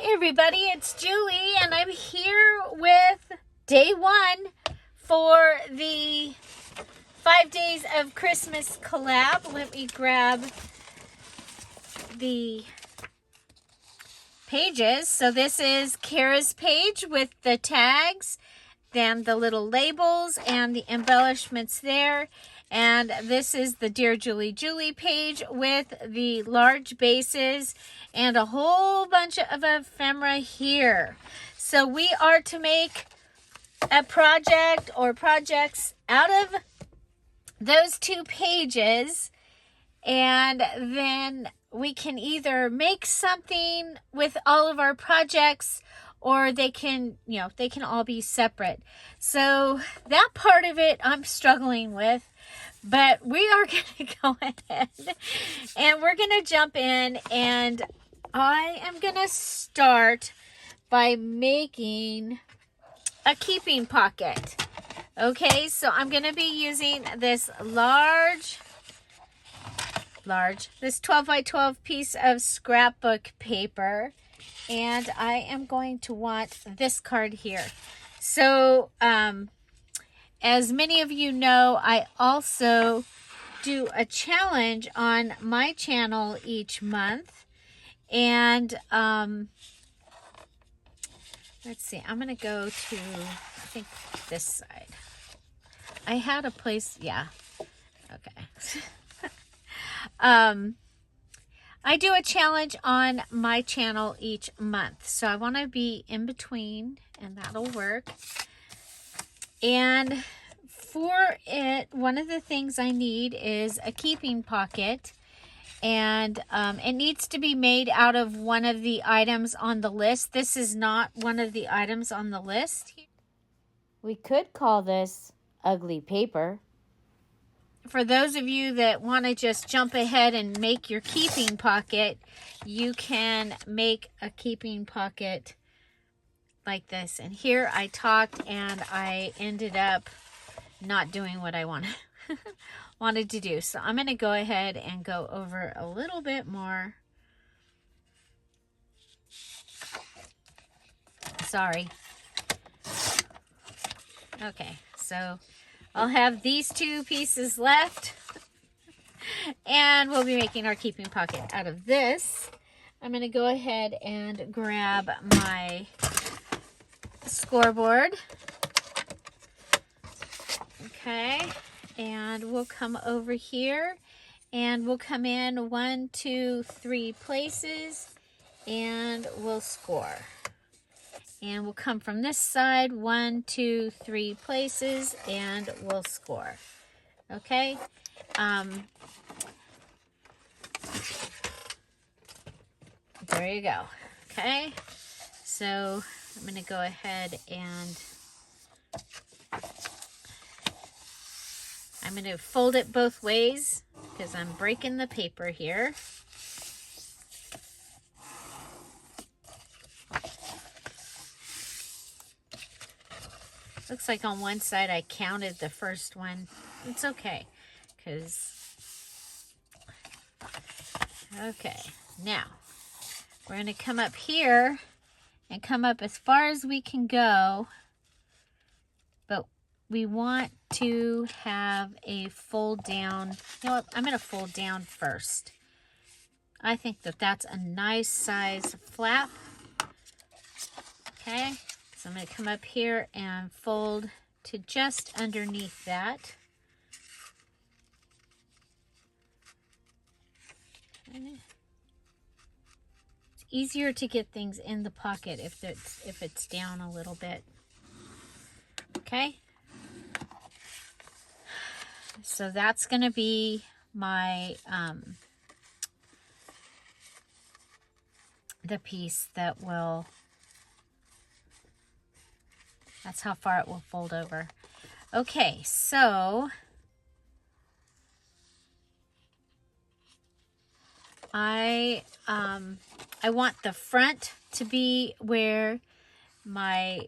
everybody, it's Julie, and I'm here with day one for the 5 days of Christmas collab. Let me grab the pages. So this is Cara's page with the tags, then the little labels and the embellishments there. And this is the DearJulieJulie page with the large bases and a whole bunch of ephemera here. So we are to make a project or projects out of those two pages, and then we can either make something with all of our projects, or they can, they can all be separate. So that part of it I'm struggling with, but we are going to go ahead and we're going to jump in, and I am going to start by making a keeping pocket. Okay, so I'm going to be using this this 12 by 12 piece of scrapbook paper, and I am going to want this card here. So, as many of you know, I also do a challenge on my channel each month, and let's see, I'm going to go to, I think, this side. I had a place, yeah, okay. I do a challenge on my channel each month, so I want to be in between, and that'll work. And for it, one of the things I need is a keeping pocket, and it needs to be made out of one of the items on the list. This is not one of the items on the list. We could call this ugly paper. For those of you that want to just jump ahead and make your keeping pocket, you can make a keeping pocket like this. And here I talked and I ended up not doing what I wanted to do. So I'm going to go ahead and go over a little bit more. Sorry. Okay, so I'll have these two pieces left, and we'll be making our keeping pocket out of this. I'm going to go ahead and grab my scoreboard. Okay, and we'll come over here, and we'll come in 1, 2, 3 places, and we'll score. And we'll come from this side, 1, 2, 3 places, and we'll score. Okay. There you go. Okay. So I'm going to go ahead and I'm going to fold it both ways because I'm breaking the paper here. Looks like on one side I counted the first one. It's okay, okay, now we're going to come up here and come up as far as we can go, but we want to have a fold down. You know what? I'm going to fold down first. I think that that's a nice size flap. Okay. So I'm going to come up here and fold to just underneath that. Okay. It's easier to get things in the pocket if it's down a little bit. Okay. So that's going to be my the piece that will. That's how far it will fold over. Okay, so I want the front to be where my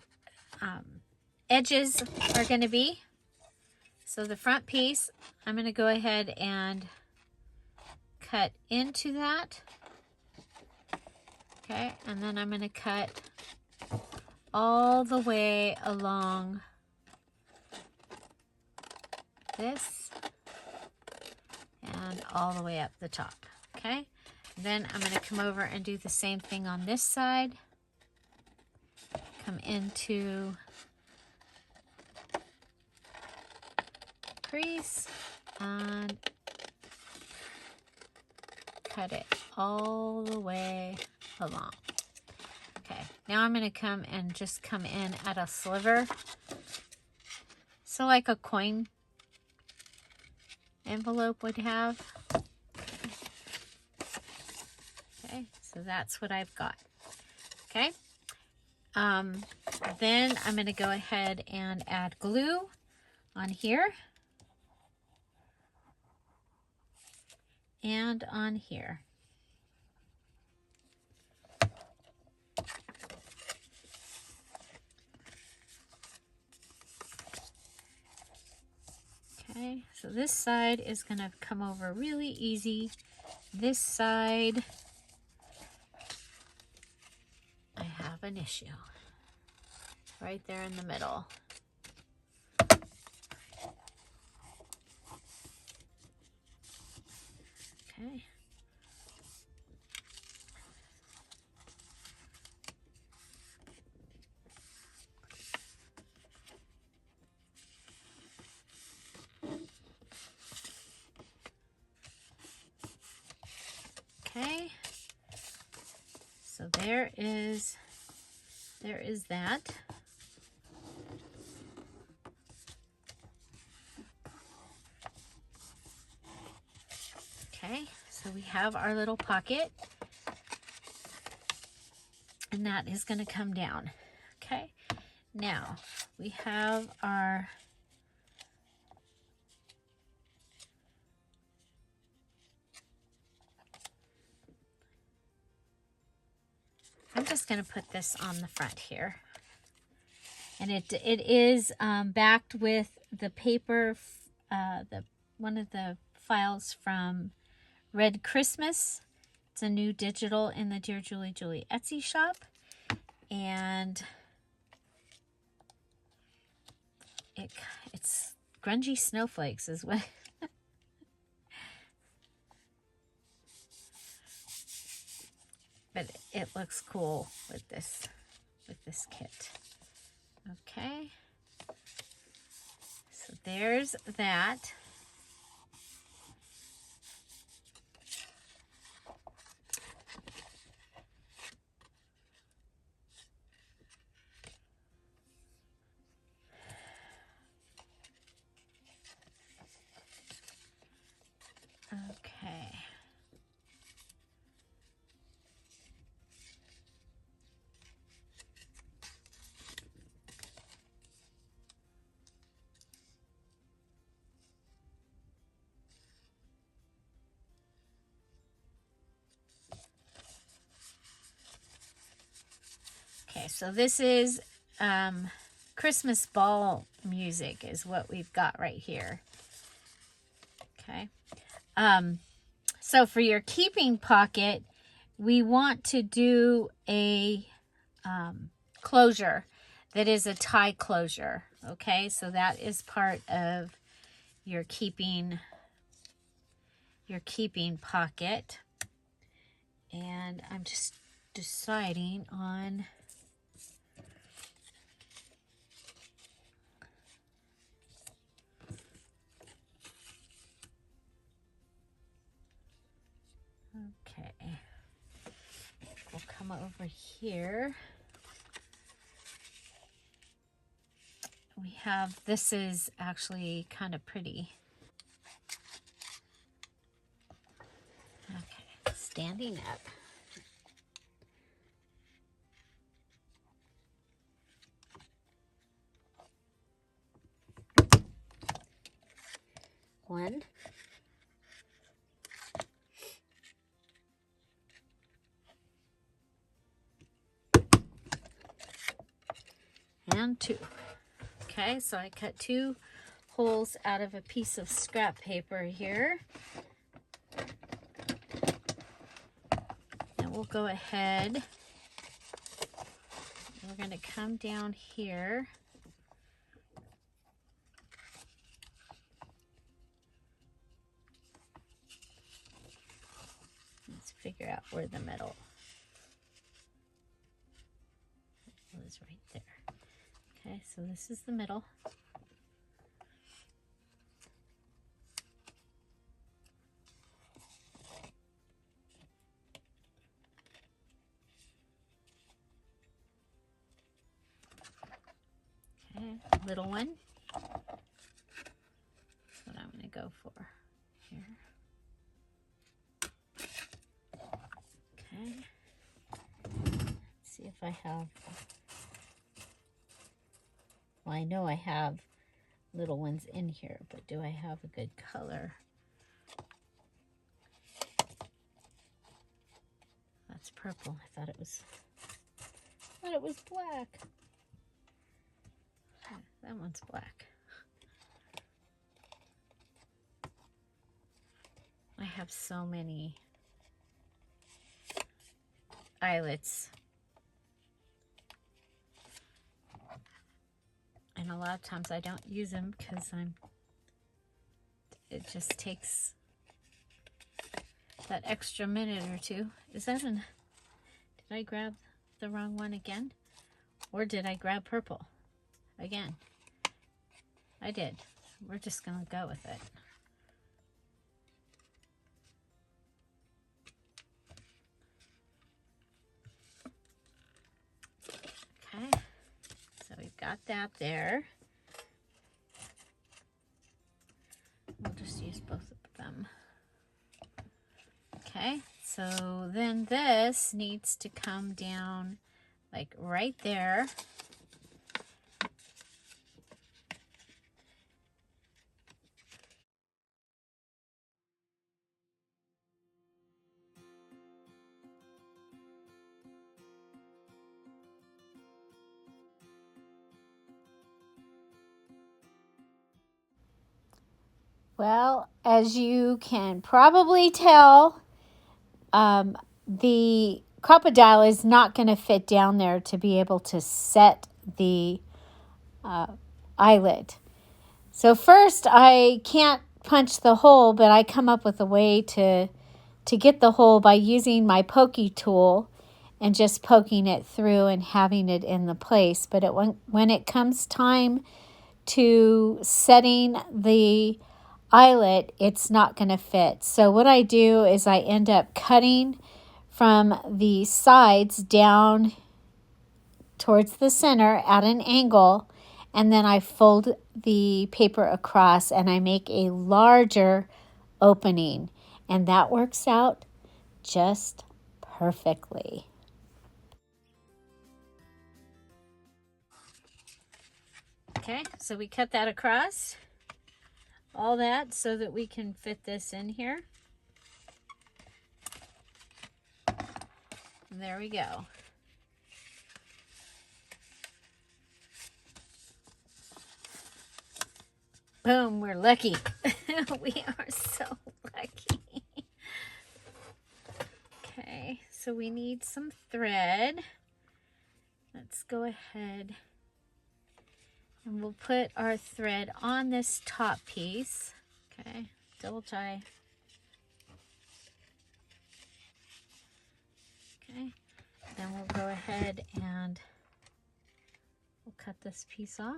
edges are going to be. So the front piece, I'm going to go ahead and cut into that. Okay, and then I'm going to cut all the way along this and all the way up the top. Okay, then I'm going to come over and do the same thing on this side. Come into crease and cut it all the way along. Okay, now I'm going to come and just come in at a sliver. So like a coin envelope would have. Okay, so that's what I've got. Okay, then I'm going to go ahead and add glue on here and on here. Okay, so this side is going to come over really easy. This side, I have an issue right there in the middle. Okay. Okay, so there is that. Okay, so we have our little pocket, and that is going to come down. Okay, now we have our I'm just going to put this on the front here. And it is backed with the paper, one of the files from Red Christmas. It's a new digital in the Dear Julie Julie Etsy shop. And it's grungy snowflakes is what. But it looks cool with this kit. Okay, so there's that. Okay. Okay, so this is Christmas ball music is what we've got right here. Okay. So for your keeping pocket, we want to do a closure that is a tie closure. Okay, so that is part of your keeping pocket. And I'm just deciding on okay. We'll come over here. We have, this is actually kind of pretty. Okay, standing up. One. And two. Okay, so I cut 2 holes out of a piece of scrap paper here. And we'll go ahead we're going to come down here. Let's figure out where the middle is, right there. Okay, so this is the middle. Okay, little one. That's what I'm going to go for here. Okay. Let's see if I have, well, I know I have little ones in here, but do I have a good color? That's purple. I thought it was black. That one's black. I have so many eyelets. And a lot of times I don't use them because it just takes that extra minute or two. Did I grab the wrong one again? Or did I grab purple again? I did. We're just gonna go with it. Okay, so we've got that there. We'll just use both of them. Okay, so then this needs to come down like right there. Well, as you can probably tell, the crocodile is not going to fit down there to be able to set the eyelet. So first, I can't punch the hole, but I come up with a way to get the hole by using my pokey tool and just poking it through and having it in the place. But when it comes time to setting the eyelet, it's not going to fit. So what I do is I end up cutting from the sides down towards the center at an angle, and then I fold the paper across and I make a larger opening, and that works out just perfectly. Okay, so we cut that across, all that, so that we can fit this in here. And there we go. Boom, we're lucky. We are so lucky. Okay, so we need some thread. Let's go ahead and we'll put our thread on this top piece. Okay, double tie. Okay, then we'll go ahead and we'll cut this piece off.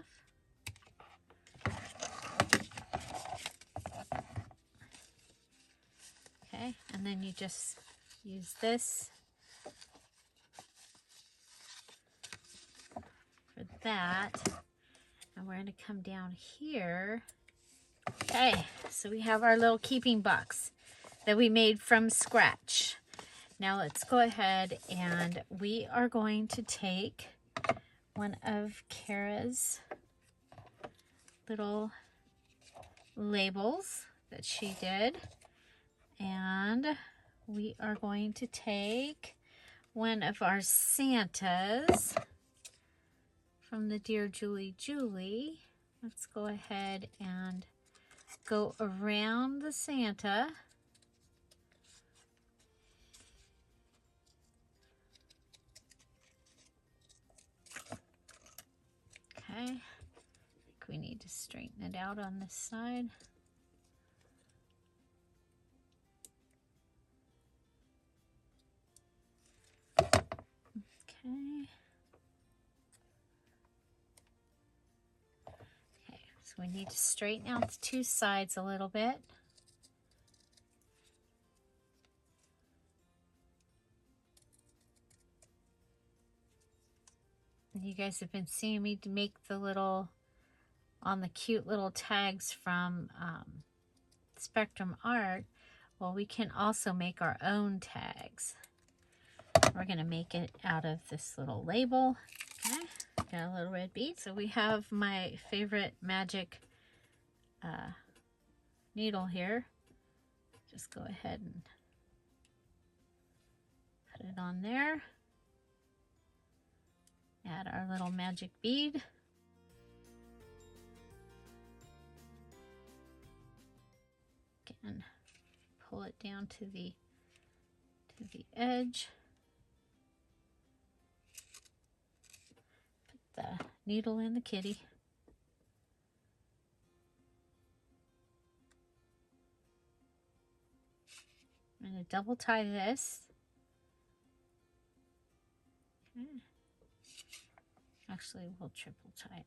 Okay, and then you just use this for that. And we're going to come down here. Okay, so we have our little keeping box that we made from scratch. Now let's go ahead and we are going to take one of Cara's little labels that she did. And we are going to take one of our Santas from the Dear Julie Julie. Let's go ahead and go around the Santa. just straighten it out on this side. Okay. Okay, so we need to straighten out the two sides a little bit. You guys have been seeing me to make the little, on the cute little tags from Spectrum Art. Well, we can also make our own tags. We're going to make it out of this little label. Okay, got a little red bead. So we have my favorite magic needle here. Just go ahead and put it on there. Add our little magic bead. Again, pull it down to the edge. Put the needle in the kitty. I'm going to double tie this. Okay. Actually, we'll triple tie it.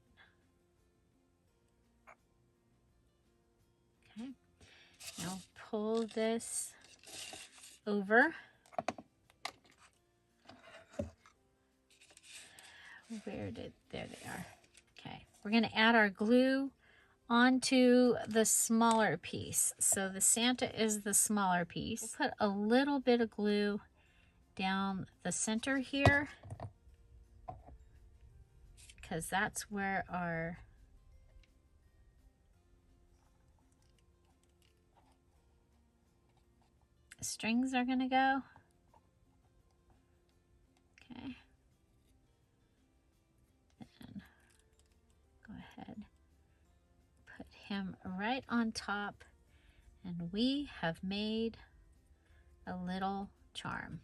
Okay. Now pull this over. There they are. Okay. We're going to add our glue onto the smaller piece. So the Santa is the smaller piece. We'll put a little bit of glue down the center here, because that's where our strings are going to go. Okay. Then go ahead, put him right on top, and we have made a little charm.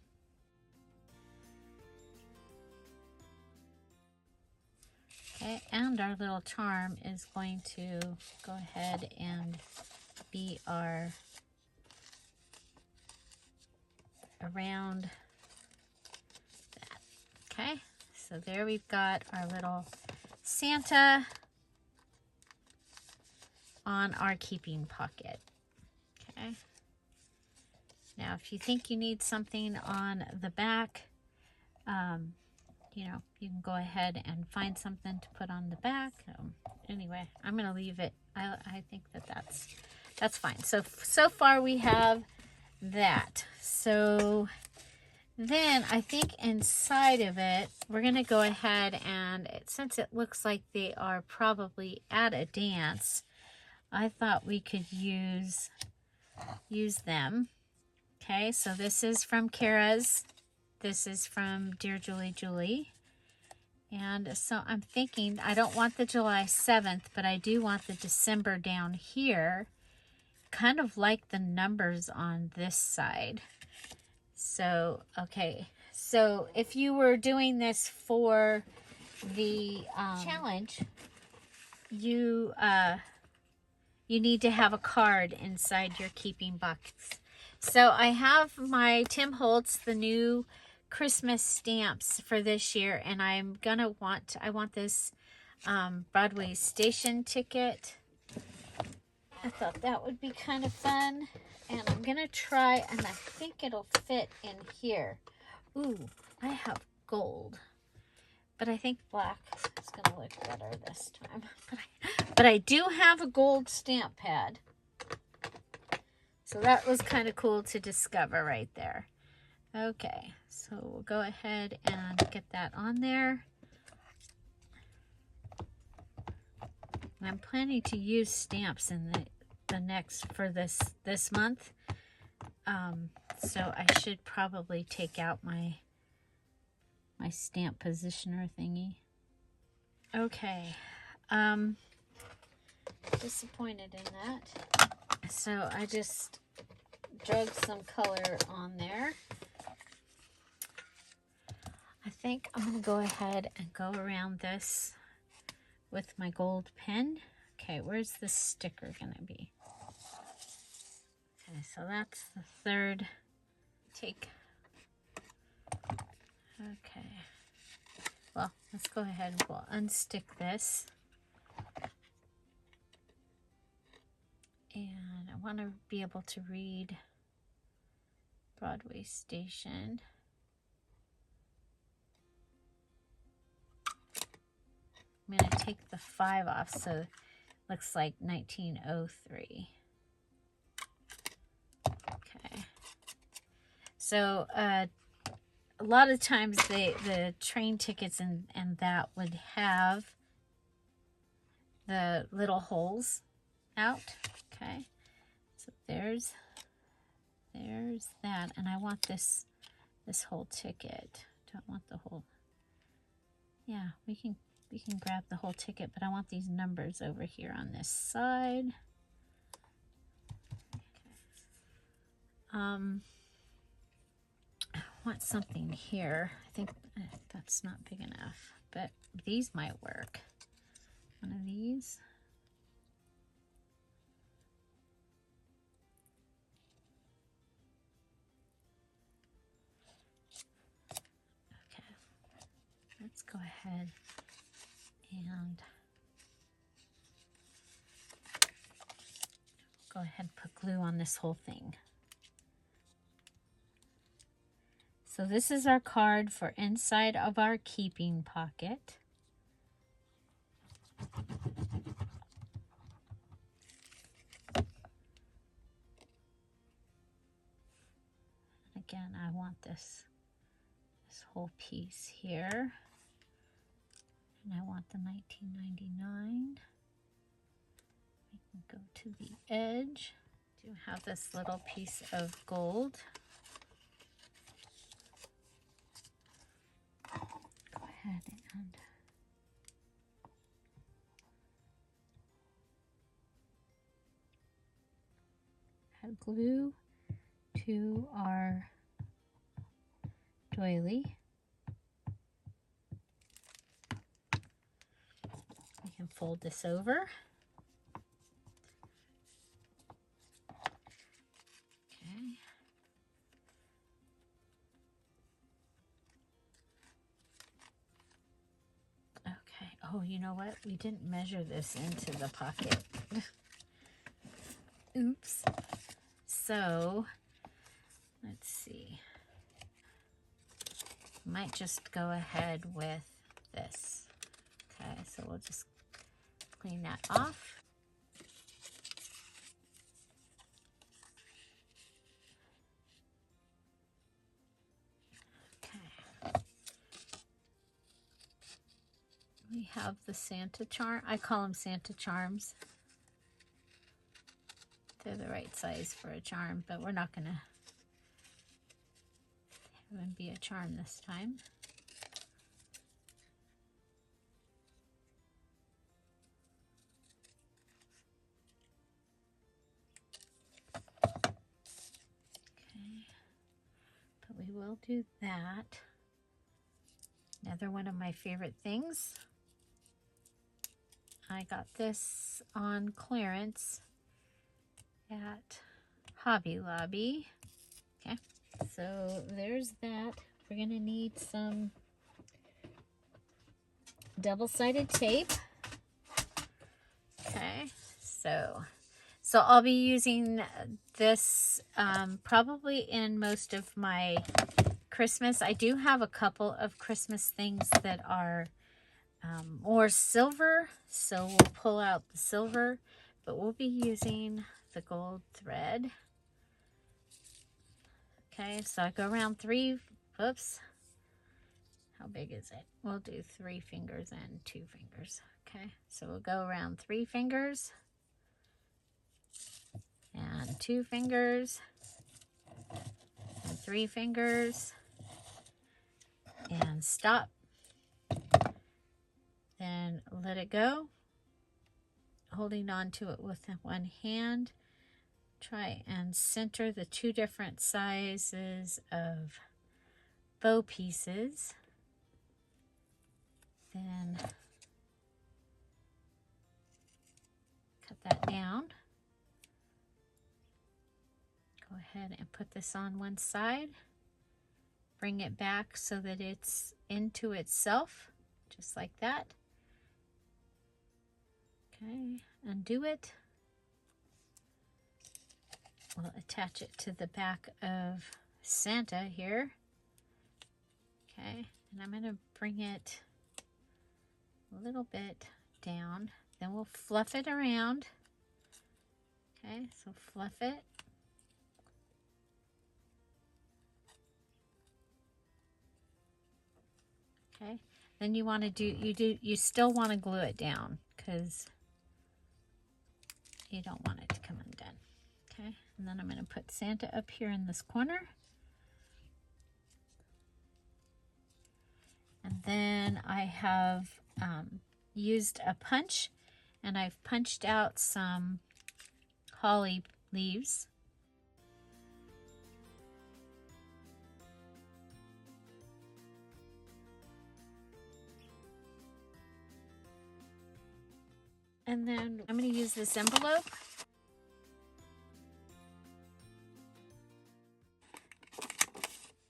Okay, and our little charm is going to go ahead and be our around that. Okay, so there we've got our little Santa on our keeping pocket. Okay, now if you think you need something on the back, you know, you can go ahead and find something to put on the back. Anyway, I'm going to leave it. I think that's fine. So far we have that. So then I think inside of it, we're going to go ahead and, since it looks like they are probably at a dance, I thought we could use them. Okay, so this is from Cara's. This is from DearJulieJulie. And so I'm thinking, I don't want the July 7th, but I do want the December down here, kind of like the numbers on this side. So, okay. So if you were doing this for the challenge, you need to have a card inside your keeping box. So I have my Tim Holtz, the new Christmas stamps for this year, and I want this Broadway station ticket. I thought that would be kind of fun, and I'm gonna try, and I think it'll fit in here. Ooh, I have gold, but I think black is gonna look better this time. But I do have a gold stamp pad, so that was kind of cool to discover right there. Okay, so we'll go ahead and get that on there. And I'm planning to use stamps in the next, for this month. So I should probably take out my stamp positioner thingy. Okay, disappointed in that. So I just drug some color on there. I think I'm going to go ahead and go around this with my gold pen Okay, where's the sticker gonna be? Okay, so that's the third. Okay. Well, let's go ahead and we'll unstick this. And I want to be able to read Broadway Station. I'm going to take the 5 off, so it looks like 1903. Okay. So a lot of times the train tickets and that would have the little holes out. Okay. So there's that, and I want this whole ticket. Don't want the whole. Yeah, we can grab the whole ticket, but I want these numbers over here on this side. Okay. I want something here. I think that's not big enough, but these might work. One of these. Okay, let's go ahead and put glue on this whole thing. So this is our card for inside of our keeping pocket. Again, I want this whole piece here. And I want the 1999. We can go to the edge. Do have this little piece of gold. Go ahead and add glue to our doily. We can fold this over. Okay. Okay. Oh, you know what? We didn't measure this into the pocket. Oops. So, let's see. Might just go ahead with this. Okay, so we'll just clean that off. Okay. We have the Santa charm. I call them Santa charms. They're the right size for a charm, but we're not gonna have them be a charm this time. Okay, but we will do that. Another one of my favorite things. I got this on clearance at Hobby Lobby. Okay, so there's that. We're gonna need some double-sided tape. Okay, so I'll be using this probably in most of my Christmas. I do have a couple of Christmas things that are more silver, so we'll pull out the silver, but we'll be using the gold thread. Okay, so I go around 3, whoops, how big is it? We'll do 3 fingers and 2 fingers. Okay, so we'll go around 3 fingers and 2 fingers and 3 fingers and stop. Then let it go, holding on to it with one hand. Try and center the 2 different sizes of bow pieces. Then that down. Go ahead and put this on one side. Bring it back so that it's into itself, just like that. Okay, undo it. We'll attach it to the back of Santa here. Okay, and I'm going to bring it a little bit down. Then we'll fluff it around. Okay, so fluff it. Okay, then you want to you still want to glue it down because you don't want it to come undone. Okay, and then I'm going to put Santa up here in this corner. And then I have used a punch, and I've punched out some holly leaves. And then I'm going to use this envelope.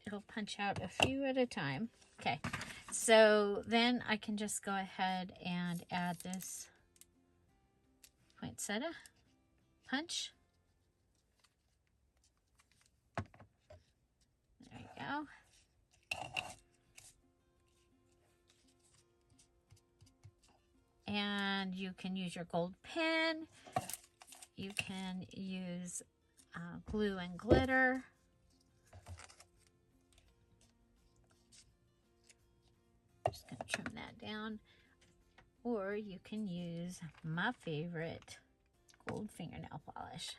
It'll punch out a few at a time. Okay, so then I can just go ahead and add this poinsettia punch. There you go. And you can use your gold pen. You can use glue and glitter. Just going to trim that down. Or you can use my favorite gold fingernail polish.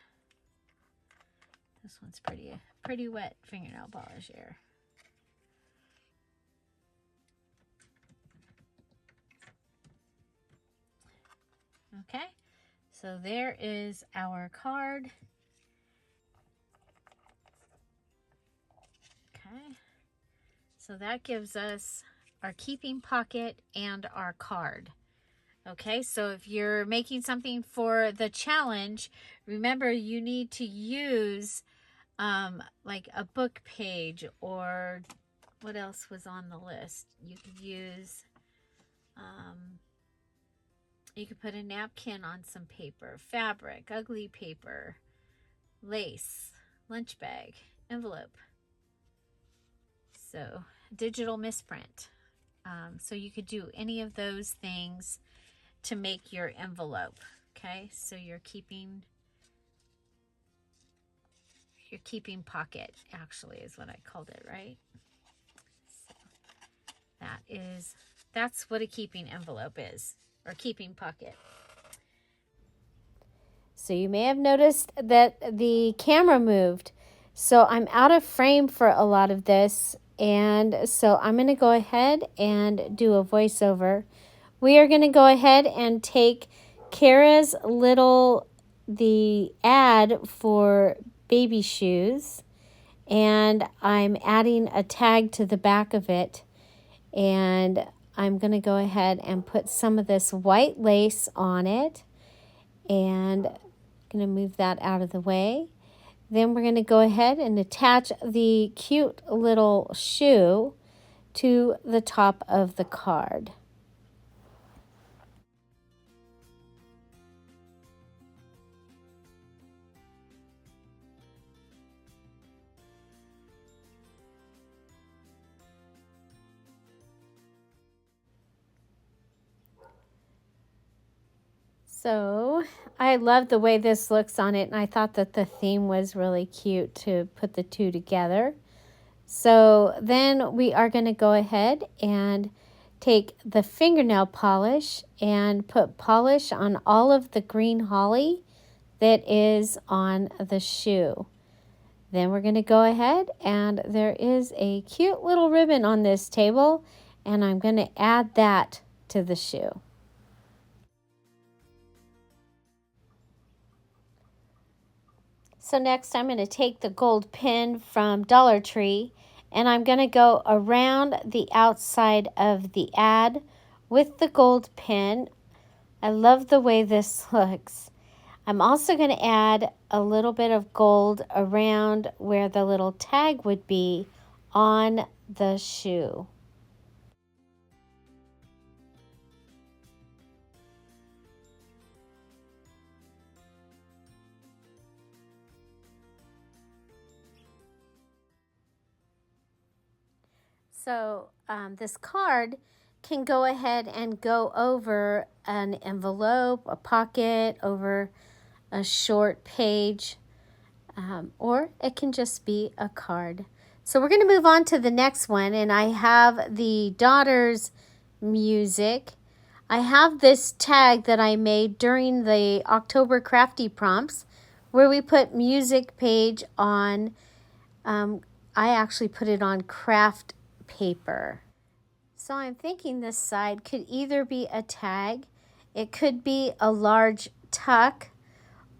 This one's pretty wet fingernail polish here. Okay, so there is our card. Okay, so that gives us our keeping pocket and our card. Okay, so if you're making something for the challenge, remember you need to use like a book page, or what else was on the list? You could use you could put a napkin on some paper, fabric, ugly paper, lace, lunch bag, envelope. So digital misprint. So you could do any of those things to make your envelope. Okay, so your keeping pocket actually is what I called it, right? So that's what a keeping envelope is, or keeping pocket. So you may have noticed that the camera moved. So I'm out of frame for a lot of this. And so I'm going to go ahead and do a voiceover. We are going to go ahead and take Cara's the ad for baby shoes. And I'm adding a tag to the back of it. And I'm going to go ahead and put some of this white lace on it. And I'm going to move that out of the way. Then we're going to go ahead and attach the cute little shoe to the top of the card. So I love the way this looks on it, and I thought that the theme was really cute to put the two together. So then we are going to go ahead and take the fingernail polish and put polish on all of the green holly that is on the shoe. Then we're going to go ahead, and there is a cute little ribbon on this table, and I'm going to add that to the shoe. So next I'm going to take the gold pin from Dollar Tree, and I'm going to go around the outside of the ad with the gold pin. I love the way this looks. I'm also going to add a little bit of gold around where the little tag would be on the shoe. So this card can go ahead and go over an envelope, a pocket, over a short page, or it can just be a card. So we're going to move on to the next one, and I have the daughter's music. I have this tag that I made during the October Crafty Prompts where we put music page on. I actually put it on craft paper. So I'm thinking this side could either be a tag, it could be a large tuck,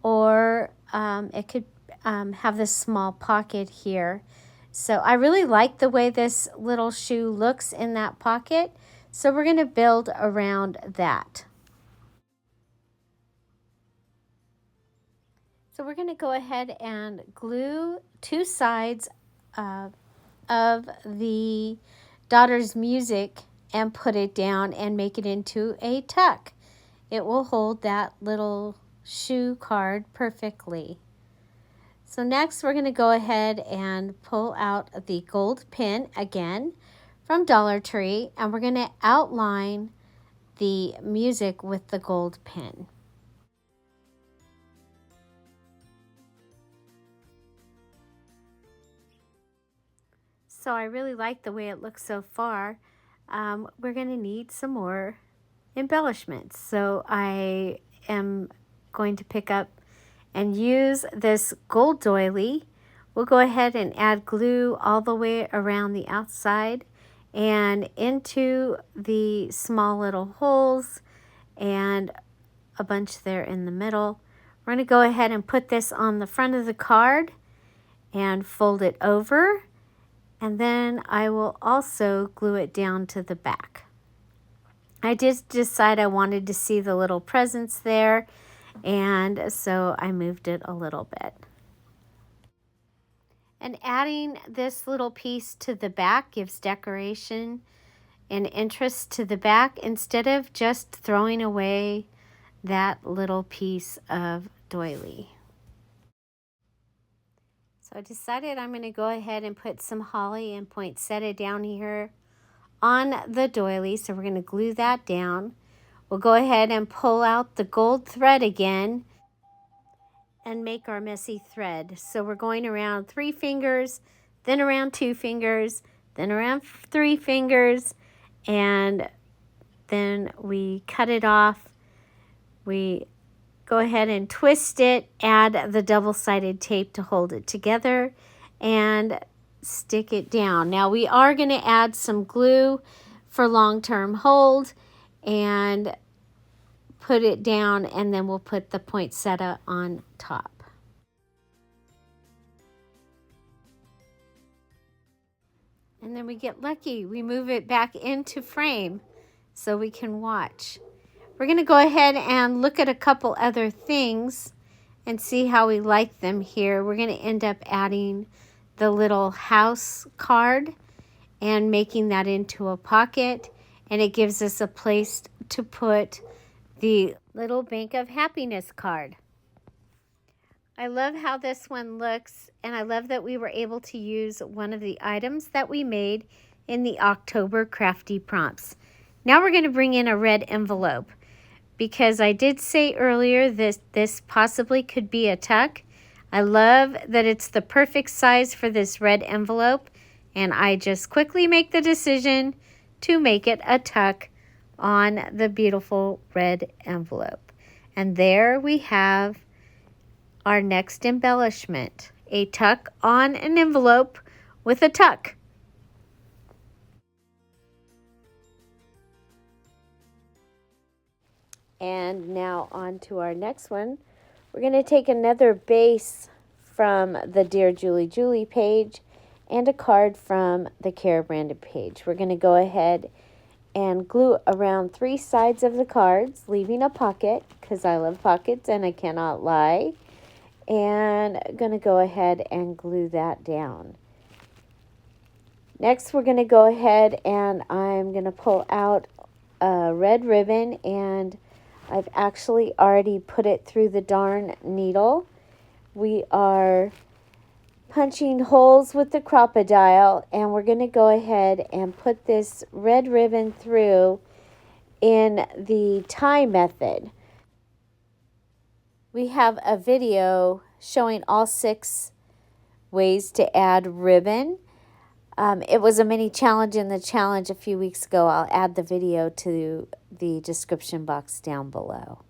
or it could have this small pocket here. So I really like the way this little shoe looks in that pocket. So we're going to build around that. So we're going to go ahead and glue two sides of the daughter's music and put it down and make it into a tuck. It will hold that little shoe card perfectly. So next we're going to go ahead and pull out the gold pin again from Dollar Tree, and we're going to outline the music with the gold pin. So I really like the way it looks so far. We're going to need some more embellishments. So I am going to pick up and use this gold doily. We'll go ahead and add glue all the way around the outside and into the small little holes and a bunch there in the middle. We're going to go ahead and put this on the front of the card and fold it over, and then I will also glue it down to the back. I did decide I wanted to see the little presents there, and so I moved it a little bit. And adding this little piece to the back gives decoration and interest to the back instead of just throwing away that little piece of doily. So I decided I'm going to go ahead and put some holly and poinsettia down here on the doily. So we're going to glue that down. We'll go ahead and pull out the gold thread again and make our messy thread. So we're going around 3 fingers, then around 2 fingers, then around 3 fingers, and then we cut it off. We go ahead and twist it, add the double-sided tape to hold it together, and stick it down. Now we are going to add some glue for long-term hold and put it down, and then we'll put the poinsettia on top. And then we get lucky. We move it back into frame so we can watch. We're going to go ahead and look at a couple other things and see how we like them here. We're going to end up adding the little house card and making that into a pocket, and it gives us a place to put the little Bank of Happiness card. I love how this one looks, and I love that we were able to use one of the items that we made in the October Crafty Prompts. Now we're going to bring in a red envelope, because I did say earlier this possibly could be a tuck. I love that it's the perfect size for this red envelope, and I just quickly make the decision to make it a tuck on the beautiful red envelope. And there we have our next embellishment, a tuck on an envelope with a tuck. And now on to our next one. We're going to take another base from the DearJulieJulie page and a card from the Cara branded page. We're going to go ahead and glue around 3 sides of the cards, leaving a pocket because I love pockets and I cannot lie. And I'm going to go ahead and glue that down. Next, we're going to go ahead and I'm going to pull out a red ribbon, and I've actually already put it through the darn needle. We are punching holes with the crocodile, and we're going to go ahead and put this red ribbon through in the tie method. We have a video showing all 6 ways to add ribbon. It was a mini challenge in the challenge a few weeks ago. I'll add the video to the description box down below.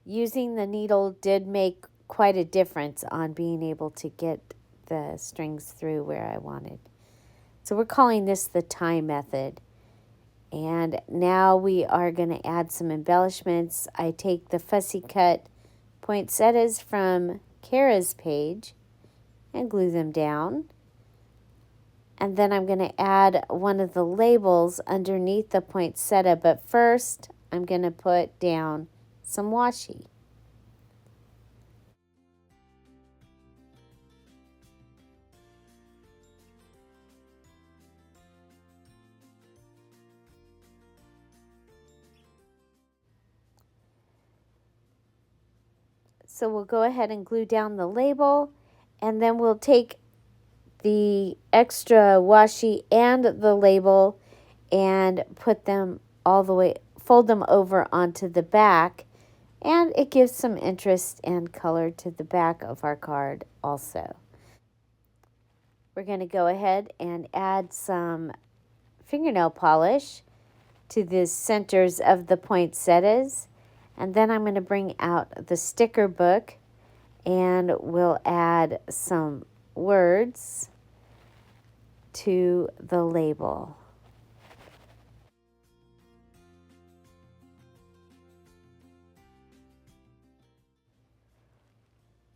Using the needle did make quite a difference on being able to get the strings through where I wanted. So we're calling this the tie method. And now we are going to add some embellishments. I take the fussy cut poinsettias from Cara's page and glue them down. And then I'm going to add one of the labels underneath the poinsettia, but first I'm going to put down some washi. So we'll go ahead and glue down the label, and then we'll take the extra washi and the label and put them all the way, fold them over onto the back, and it gives some interest and color to the back of our card also. We're going to go ahead and add some fingernail polish to the centers of the poinsettias. And then I'm going to bring out the sticker book, and we'll add some words to the label.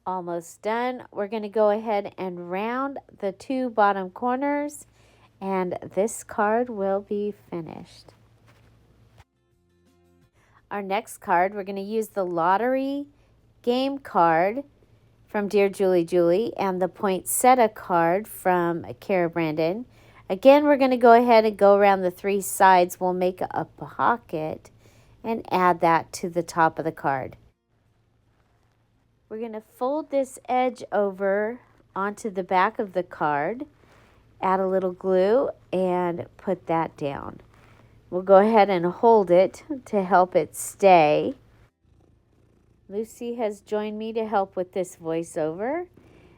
Almost done. We're going to go ahead and round the 2 bottom corners, and this card will be finished. Our next card, we're going to use the lottery game card from DearJulieJulie and the poinsettia card from Cara Brandon. Again, we're going to go ahead and go around the 3 sides. We'll make a pocket and add that to the top of the card. We're going to fold this edge over onto the back of the card, add a little glue, and put that down. We'll go ahead and hold it to help it stay. Lucy has joined me to help with this voiceover.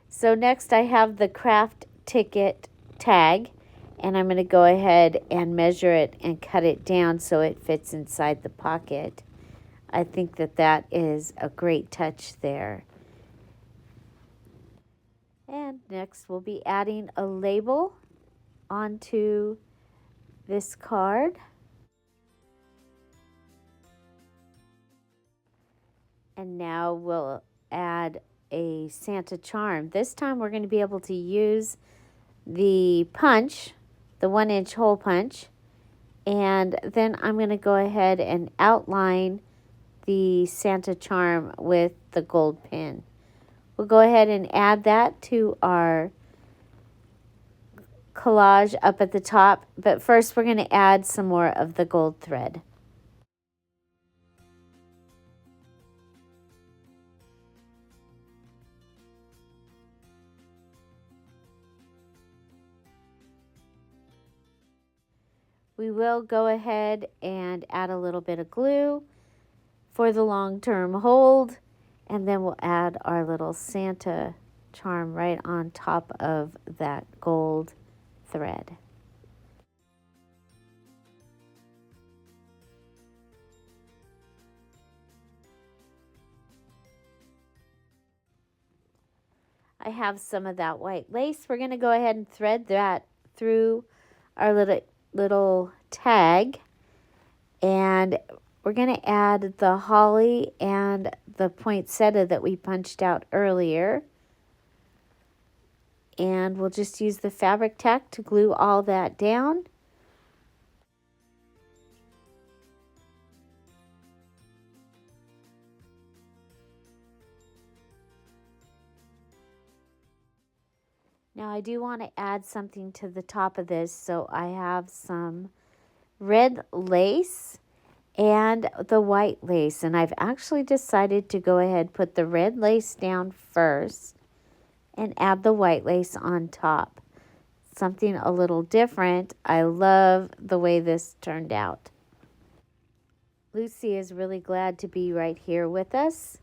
So next I have the craft ticket tag, and I'm going to go ahead and measure it and cut it down so it fits inside the pocket. I think that that is a great touch there. And next we'll be adding a label onto this card. And now we'll add a Santa charm. This time we're going to be able to use the punch, the 1-inch hole punch, and then I'm going to go ahead and outline the Santa charm with the gold pin. We'll go ahead and add that to our collage up at the top, but first we're going to add some more of the gold thread. We will go ahead and add a little bit of glue for the long-term hold, and then we'll add our little Santa charm right on top of that gold thread. I have some of that white lace. We're going to go ahead and thread that through our little tag, and we're going to add the holly and the poinsettia that we punched out earlier. and we'll just use the fabric tack to glue all that down. Now I do want to add something to the top of this, so I have some red lace and the white lace, and I've actually decided to go ahead and put the red lace down first and add the white lace on top. Something a little different. I love the way this turned out. Lucy is really glad to be right here with us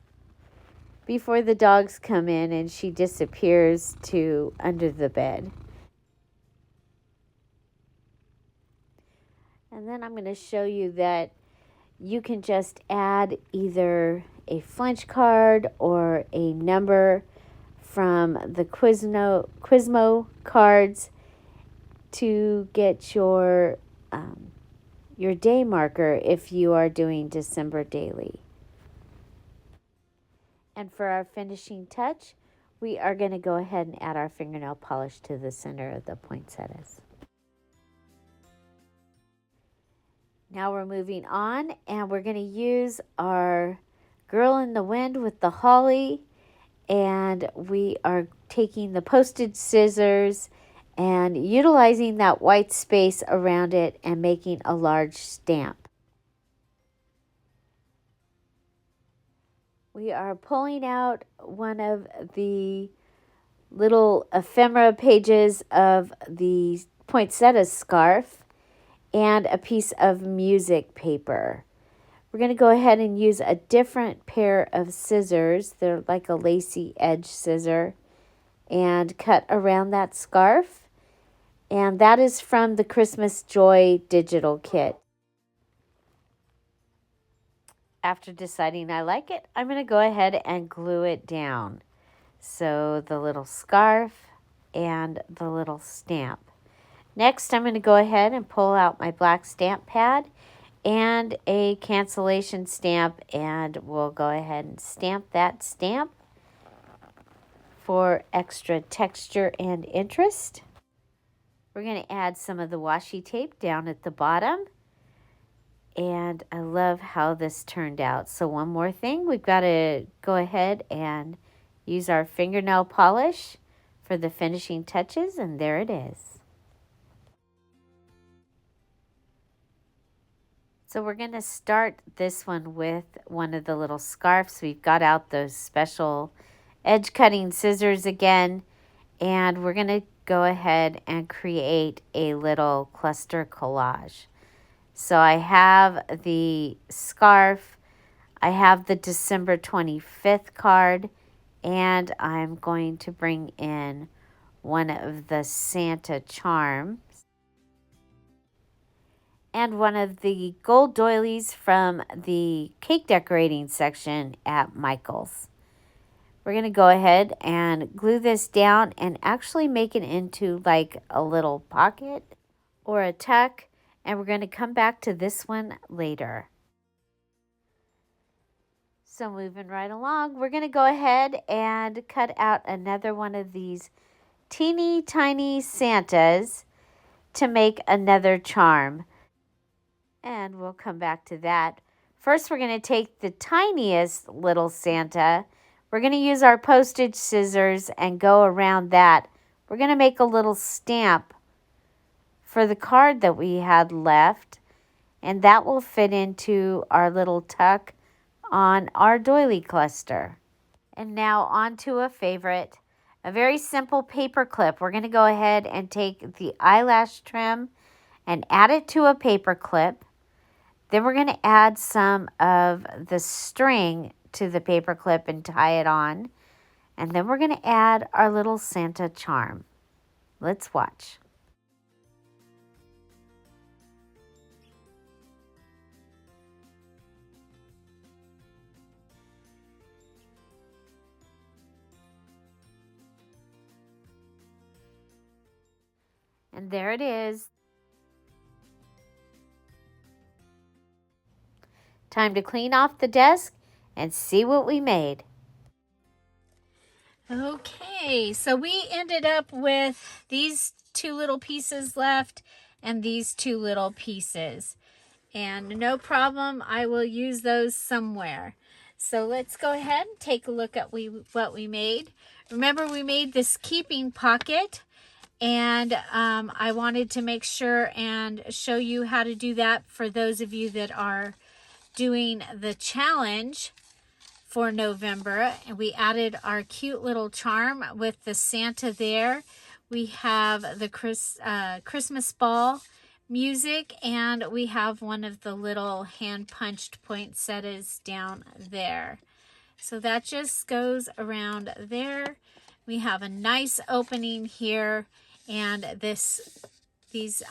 before the dogs come in and she disappears to under the bed. And then I'm going to show you that you can just add either a flinch card or a number from the Quizmo cards to get your day marker if you are doing December daily. And for our finishing touch, we are going to go ahead and add our fingernail polish to the center of the poinsettias. Now we're moving on, and we're going to use our Girl in the Wind with the holly, and we are taking the postage scissors and utilizing that white space around it and making a large stamp. We are pulling out one of the little ephemera pages of the poinsettia scarf and a piece of music paper. We're going to go ahead and use a different pair of scissors. They're like a lacy edge scissor, and cut around that scarf. And that is from the Christmas Joy digital kit. After deciding I like it, I'm going to go ahead and glue it down. So the little scarf and the little stamp. Next, I'm going to go ahead and pull out my black stamp pad and a cancellation stamp, and we'll go ahead and stamp that stamp for extra texture and interest. We're going to add some of the washi tape down at the bottom, and I love how this turned out. So one more thing, we've got to go ahead and use our fingernail polish for the finishing touches, and there it is. So we're going to start this one with one of the little scarves. We've got out those special edge cutting scissors again, and we're going to go ahead and create a little cluster collage. So I have the scarf, I have the December 25th card, and I'm going to bring in one of the Santa charms and one of the gold doilies from the cake decorating section at Michael's. We're going to go ahead and glue this down and actually make it into like a little pocket or a tuck, and we're going to come back to this one later. So moving right along, we're going to go ahead and cut out another one of these teeny tiny Santas to make another charm. And we'll come back to that. First, we're going to take the tiniest little Santa. We're going to use our postage scissors and go around that. We're going to make a little stamp for the card that we had left, and that will fit into our little tuck on our doily cluster. And now on to a favorite, a very simple paper clip. We're going to go ahead and take the eyelash trim and add it to a paper clip. Then we're going to add some of the string to the paper clip and tie it on. And then we're going to add our little Santa charm. Let's watch. And there it is. Time to clean off the desk and see what we made. Okay, so we ended up with these two little pieces left and these two little pieces. And no problem, I will use those somewhere. So let's go ahead and take a look at what we made. Remember, we made this keeping pocket, and I wanted to make sure and show you how to do that for those of you that are doing the challenge for November. And we added our cute little charm with the Santa there. We have the Christmas ball music, and we have one of the little hand punched poinsettias down there. So that just goes around there. We have a nice opening here, and these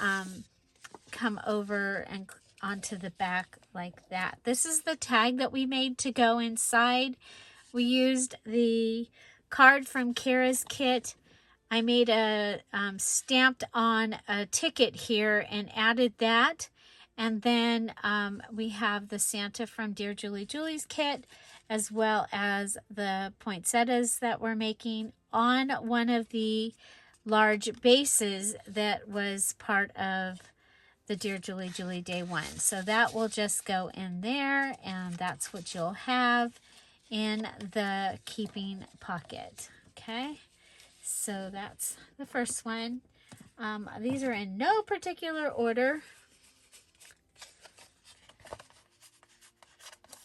come over and onto the back like that. This is the tag that we made to go inside. We used the card from Cara's kit. I made a stamped on a ticket here and added that. And then we have the Santa from DearJulieJulie's kit, as well as the poinsettias that we're making on one of the large bases that was part of the Dear Julie Julie Day 1. So that will just go in there, and that's what you'll have in the keeping pocket. Okay, so that's the first one. These are in no particular order.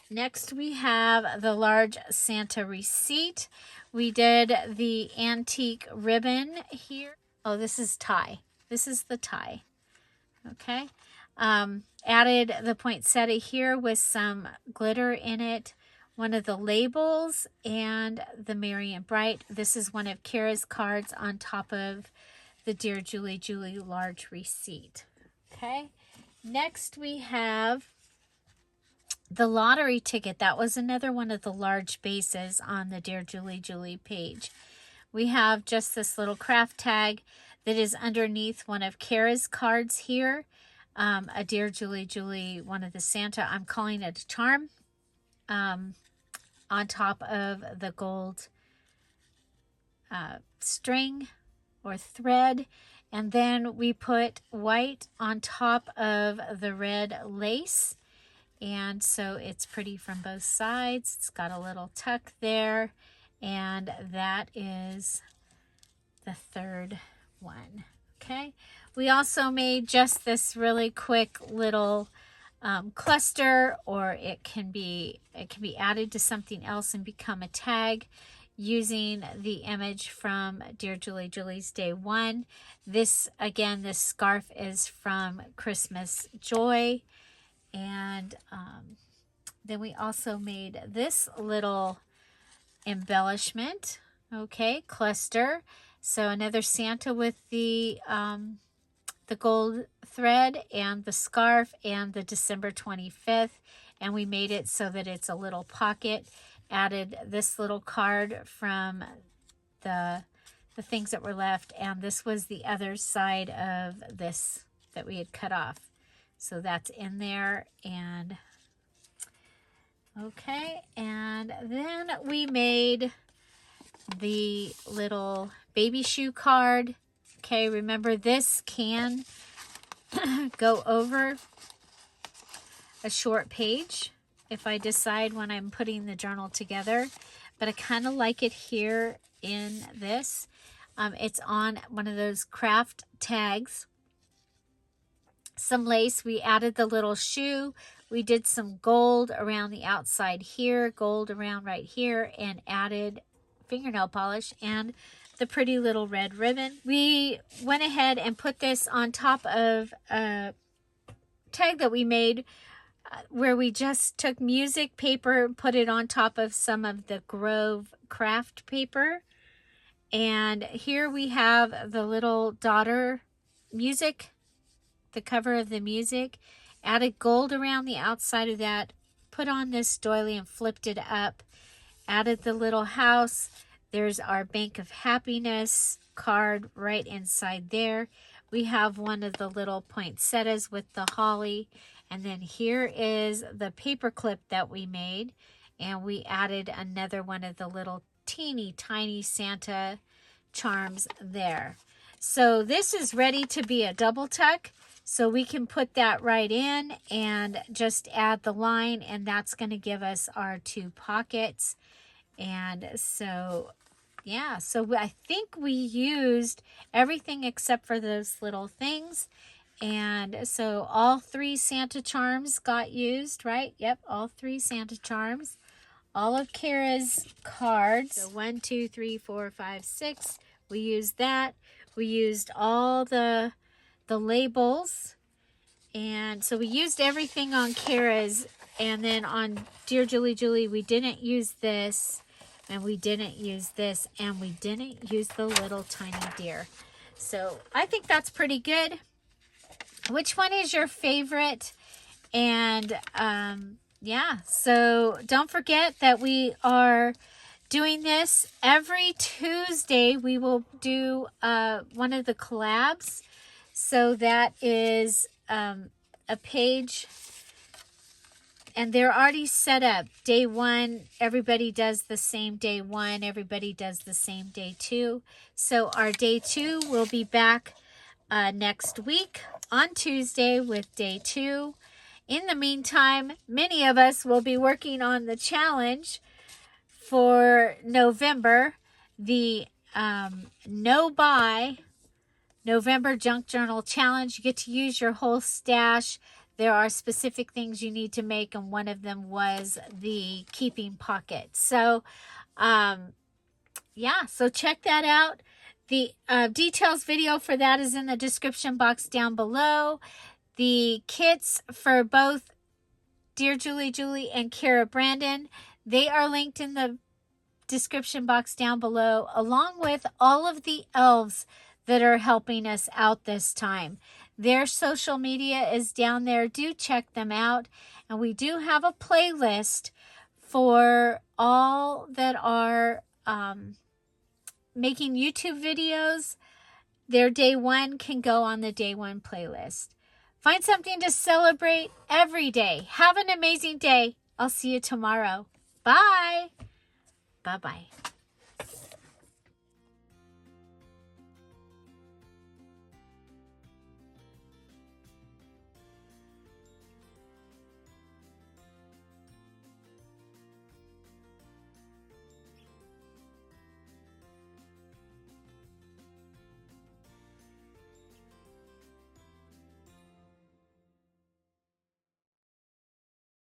Next, we have the large Santa receipt. We did the antique ribbon here. Oh, this is tie. This is the tie. Okay. Added the poinsettia here with some glitter in it. One of the labels and the Merry and Bright. This is one of Cara's cards on top of the Dear Julie Julie large receipt. Okay. Next, we have the lottery ticket. That was another one of the large bases on the Dear Julie Julie page. We have just this little craft tag that is underneath one of Cara's cards here. A Dear Julie Julie, one of the Santa, I'm calling it a charm, on top of the gold string or thread. And then we put white on top of the red lace. And so it's pretty from both sides. It's got a little tuck there. And that is the third one. Okay. We also made just this really quick little cluster, or it can be added to something else and become a tag using the image from Dear Julie Julie's Day 1. This, again, this scarf is from Christmas Joy. And then we also made this little embellishment, okay, cluster. So another Santa with the gold thread and the scarf and the December 25th. And we made it so that it's a little pocket. Added this little card from the things that were left. And this was the other side of this that we had cut off. So that's in there. And okay, and then we made the little baby shoe card. Okay, remember this can go over a short page if I decide when I'm putting the journal together, but I kind of like it here in this. It's on one of those craft tags. Some lace, we added the little shoe. We did some gold around the outside here, gold around right here, and added fingernail polish and the pretty little red ribbon. We went ahead and put this on top of a tag that we made where we just took music paper, put it on top of some of the Grove craft paper. And here we have the little daughter music, the cover of the music, added gold around the outside of that, put on this doily and flipped it up, added the little house. There's our Bank of Happiness card right inside there. We have one of the little poinsettias with the holly. And then here is the paper clip that we made. And we added another one of the little teeny tiny Santa charms there. So this is ready to be a double tuck. So we can put that right in and just add the line, and that's going to give us our 2 pockets. And so, yeah, so I think we used everything except for those little things. And so all 3 Santa charms got used, right? Yep, all 3 Santa charms. All of Cara's cards. So 1, 2, 3, 4, 5, 6. We used that. We used all the labels. And so we used everything on Cara's. And then on Dear Julie Julie, we didn't use this. And we didn't use this. And we didn't use the little tiny deer. So I think that's pretty good. Which one is your favorite? And yeah, so don't forget that we are doing this every Tuesday. We will do one of the collabs. So that is a page, and they're already set up. Day 1, everybody does the same day 1. Everybody does the same day 2. So our day 2 will be back next week on Tuesday with day 2. In the meantime, many of us will be working on the challenge for November, the No Buy November Junk Journal Challenge. You get to use your whole stash. There are specific things you need to make, and one of them was the keeping pocket. So, yeah, so check that out. The details video for that is in the description box down below. The kits for both Dear Julie Julie and Cara Brandon, they are linked in the description box down below, along with all of the elves that are helping us out this time. Their social media is down there. Do check them out. And we do have a playlist for all that are making YouTube videos. Their day 1 can go on the day 1 playlist. Find something to celebrate every day. Have an amazing day. I'll see you tomorrow. Bye. Bye-bye.